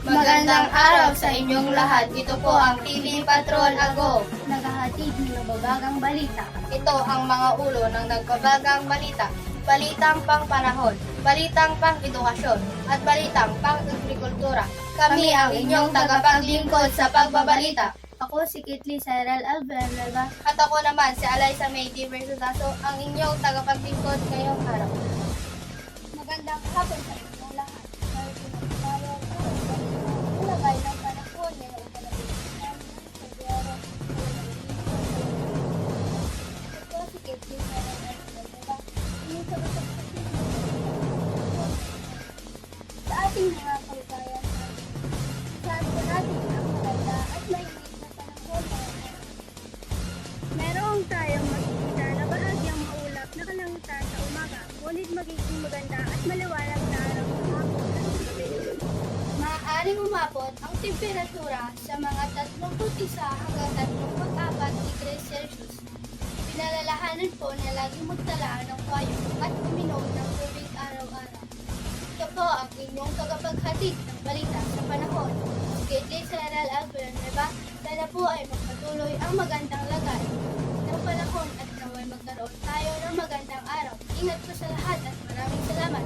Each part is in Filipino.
Magandang araw sa inyong lahat. Ito po ang TV Patrol Ago. Naghahatid ng nababagang balita. Ito ang mga ulo ng nagbabagang balita. Balitang pang-panahon, balitang pang-edukasyon, at balitang pang-agrikultura. Kami ang inyong tagapaglingkod sa pagbabalita. Ako si Kitli Cyril Alvarez. At ako naman si Alaysa May Di Versudaso, ang inyong tagapaglingkod ngayong araw. Magandang hapon sa inyong lahat. Tayo ilagay ng panahon ngayong kalabithan ng Febrero. Ito si Kitli Cyril Alvarez. Sa ating mga kababayan, saan po natin ang maganda at mainit na panahon ngayon. Meron tayong makikita na bahagyang maulap na kalangitan sa umaga, ngunit magiging maganda at maliwanag na araw sa hapon at sa gabi. Maaaring umabot ang temperatura sa mga 31 hanggang 34 degrees Celsius. Pinalalahanan po na laging magtala ng payo at uminom ng tubig araw-araw. Ito po ang inyong tagapaghatid ng balita sa panahon. Si Kitli Cyril Alvarez, sana po ay magpatuloy ang magandang lagay ng panahon at naway magkaroon tayo ng magandang araw. Ingat po sa lahat at maraming salamat.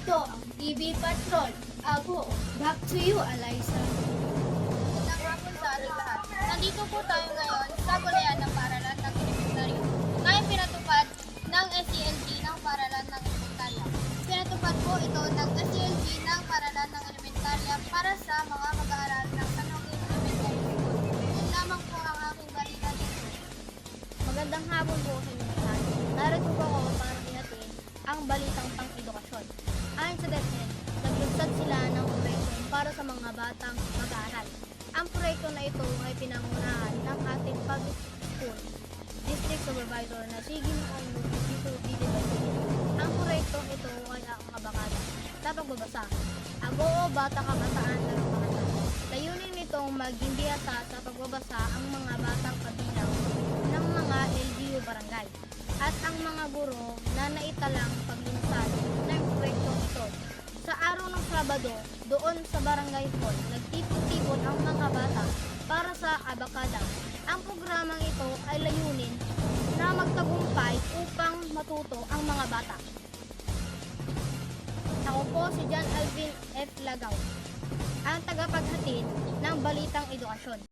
Ito ang TV Patrol. Ago, back to you, Alaysa. Magandang hapon sa ating lahat. Nandito po tayo ngayon sa Gulayan ng Paaralan ng Elementarya. Ngayon pinatupad ng SELG ng Paaralan ng Elementarya. Pinatupad po ito ng SELG ng Paaralan ng Elementarya para sa mga mag-aaral ng San Joaquin Elementary School. Yan lamang po ang aking balita dito. Magandang hapon po sa inyo lahat. Narito po ako para ihatid ang balitang pang-edukasyon. Ayon sa DepEd, naglunsad sila ng proyekto para sa mga batang mag-aaral. Ang proyekto na ito ay pinangunahan ng ating public school district supervisor na si Ginoong Luisito Dilibato. Ang proyektong ito ay ang abakada sa pagbabasa. Agoo, bata kabataan na makata. Layunin nitong maging biyasa sa pagbabasa ang mga batang kabilang ng mga LGU barangay at ang mga guro na naitalang paglunsad ng proyektong ito. Sa araw ng Sabado, doon sa barangay hall, nagtipon-tipon ang mga bata para sa abakada. Ang programang ito ay layunin na magtagumpay upang matuto ang mga bata. Ako po si John Alvin F. Lagaw, ang tagapaghatid ng Balitang Edukasyon.